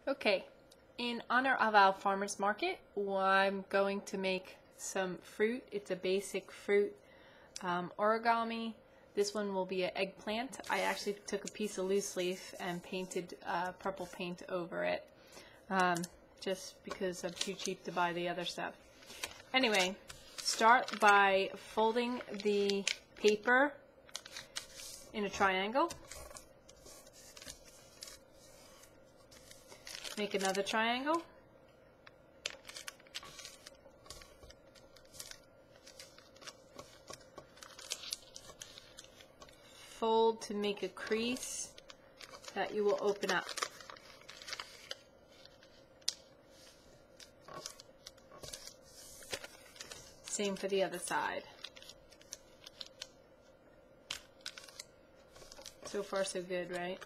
Okay, in honor of our farmer's market, I'm going to make some fruit. It's a basic fruit origami. This one will be an eggplant. I actually took a piece of loose leaf and painted purple paint over it, just because I'm too cheap to buy the other stuff. Anyway, start by folding the paper in a triangle. Make another triangle. Fold to make a crease that you will open up. Same for the other side. So far so good, right?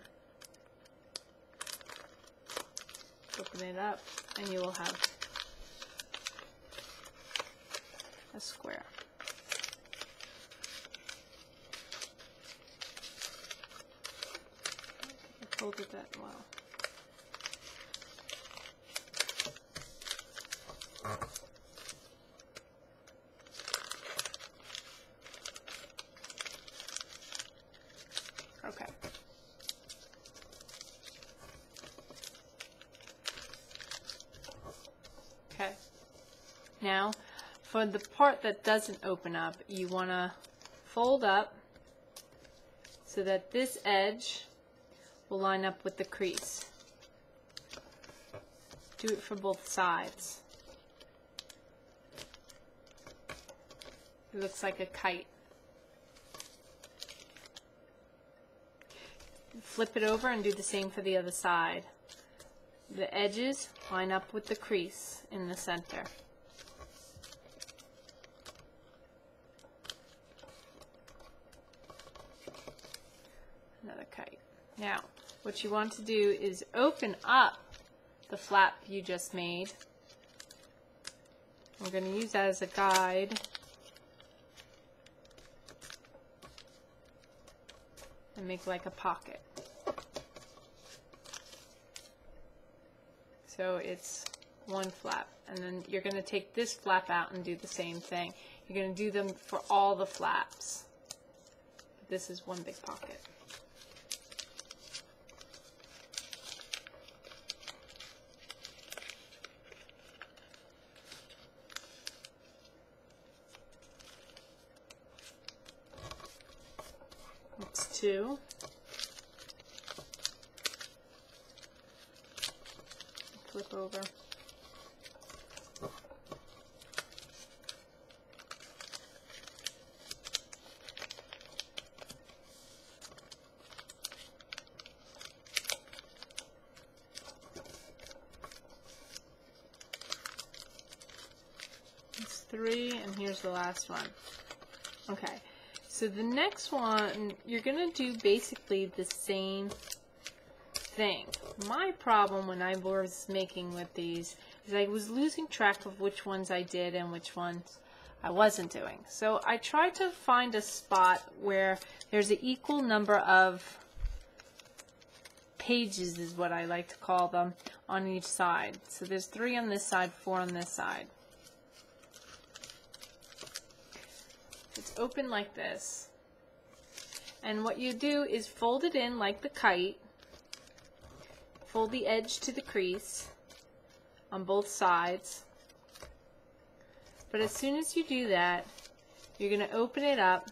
Open it up and you will have a square. I folded that well. Okay. Okay. Now, for the part that doesn't open up, you want to fold up so that this edge will line up with the crease. Do it for both sides. It looks like a kite. Flip it over and do the same for the other side. The edges line up with the crease in the center. Another kite. Now, what you want to do is open up the flap you just made. We're going to use that as a guide. And make like a pocket. So it's one flap, and then you're going to take this flap out and do the same thing. You're going to do them for all the flaps. This is one big pocket. It's two. Flip over. It's three, and here's the last one. Okay, so the next one, you're going to do basically the same thing. My problem when I was making with these is I was losing track of which ones I did and which ones I wasn't doing. So I tried to find a spot where there's an equal number of pages, is what I like to call them, on each side. So there's 3 on this side, 4 on this side. It's open like this. And what you do is fold it in like the kite. Fold the edge to the crease on both sides. But as soon as you do that, you're going to open it up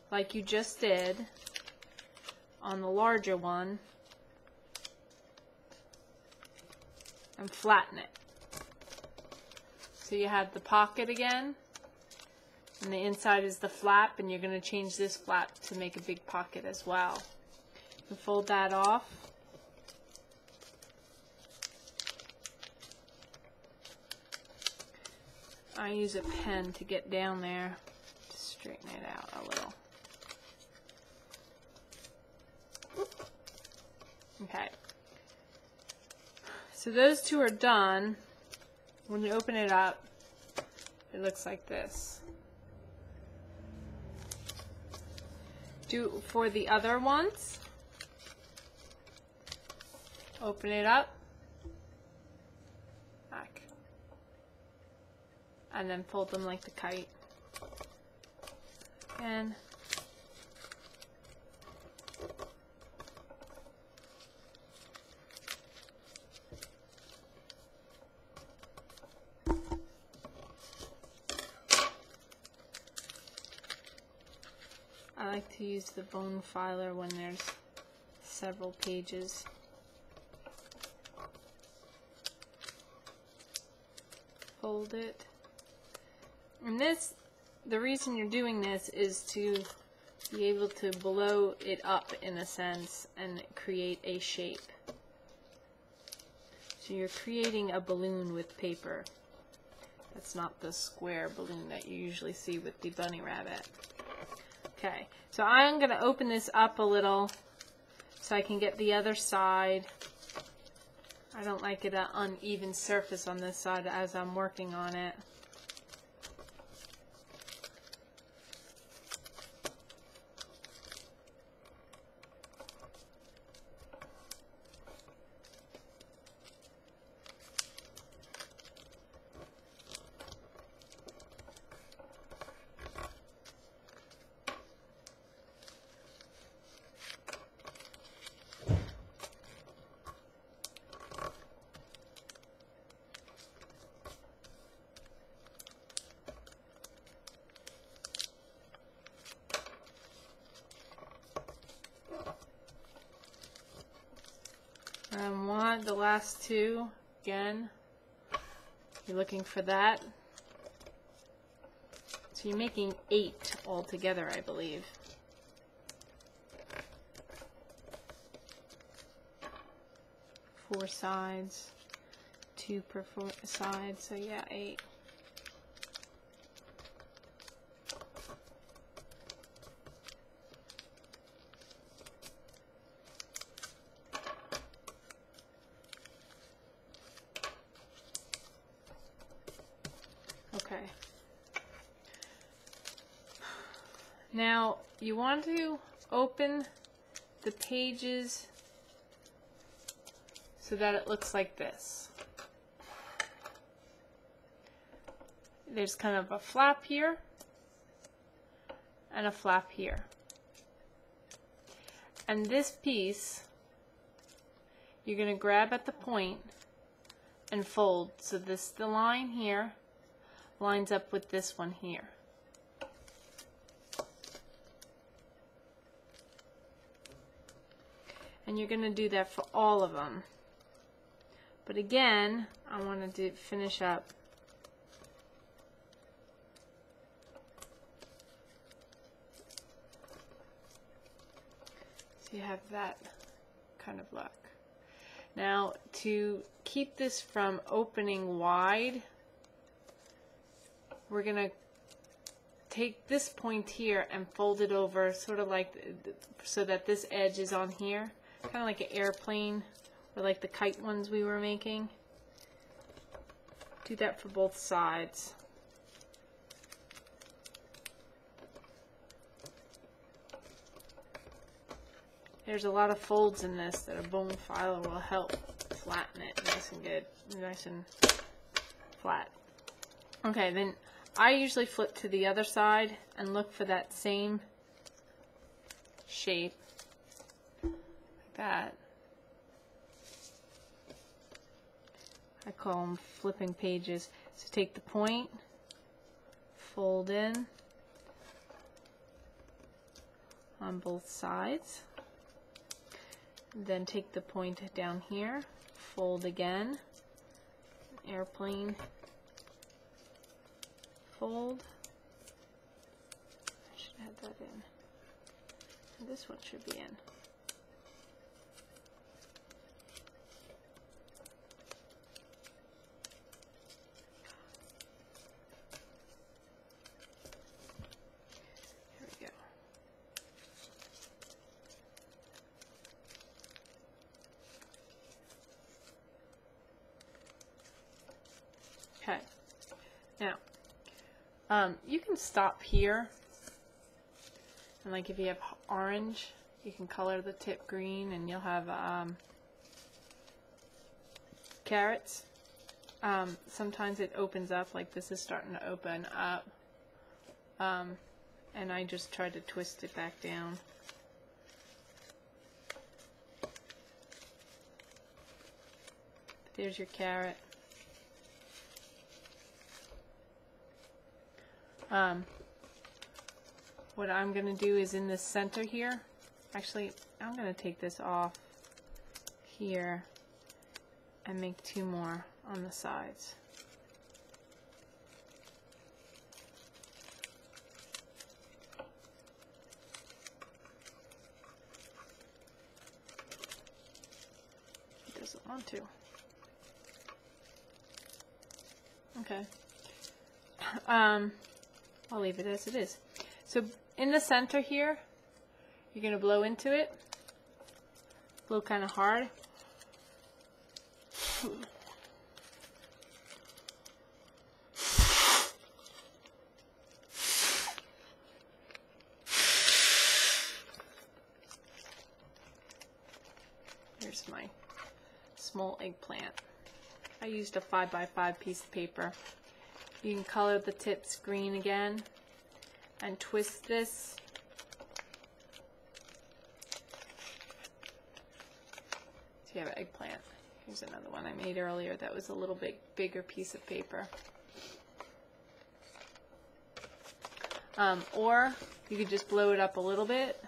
like you just did on the larger one and flatten it. So you have the pocket again, and the inside is the flap, and you're going to change this flap to make a big pocket as well. And fold that off. I use a pen to get down there to straighten it out a little. Okay. So those two are done. When you open it up, it looks like this. Do for the other ones. Open it up. Back. And then fold them like the kite. And I like to use the bone filer when there's several pages. Fold it. And this, the reason you're doing this is to be able to blow it up in a sense and create a shape. So you're creating a balloon with paper. That's not the square balloon that you usually see with the bunny rabbit. Okay, so I'm going to open this up a little so I can get the other side. I don't like it an uneven surface on this side as I'm working on it. Want the last two again. You're looking for that. So you're making 8 altogether, I believe. Four sides, 2 per side, so yeah, 8. Okay. Now you want to open the pages so that it looks like this. There's kind of a flap here and a flap here. And this piece you're going to grab at the point and fold. So the line here lines up with this one here. And you're going to do that for all of them. But again, I want to finish up so you have that kind of look. Now, to keep this from opening wide, we're going to take this point here and fold it over sort of like so that this edge is on here, kind of like an airplane or like the kite ones we were making. Do that for both sides. There's a lot of folds in this that a bone filer will help flatten it nice and good, nice and flat. Okay, then I usually flip to the other side and look for that same shape, like that. I call them flipping pages. So take the point, fold in on both sides, then take the point down here, fold again, airplane, fold. I should add that in. And this one should be in. Here we go. Okay. Now, you can stop here, and like if you have orange, you can color the tip green, and you'll have carrots. Sometimes it opens up, like this is starting to open up. And I just try to twist it back down. There's your carrot. What I'm going to do is in the center here, actually I'm going to take this off here and make 2 more on the sides. He doesn't want to. Okay. I'll leave it as it is. So in the center here, you're going to blow into it. Blow kind of hard. Here's my small eggplant. I used a 5x5 piece of paper. You can color the tips green again and twist this. So you have an eggplant. Here's another one I made earlier that was a little bit bigger piece of paper. Or you could just blow it up a little bit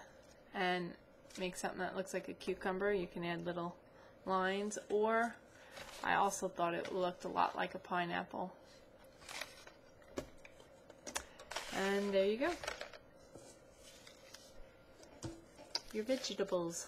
and make something that looks like a cucumber. You can add little lines, or I also thought it looked a lot like a pineapple. And there you go. Your vegetables.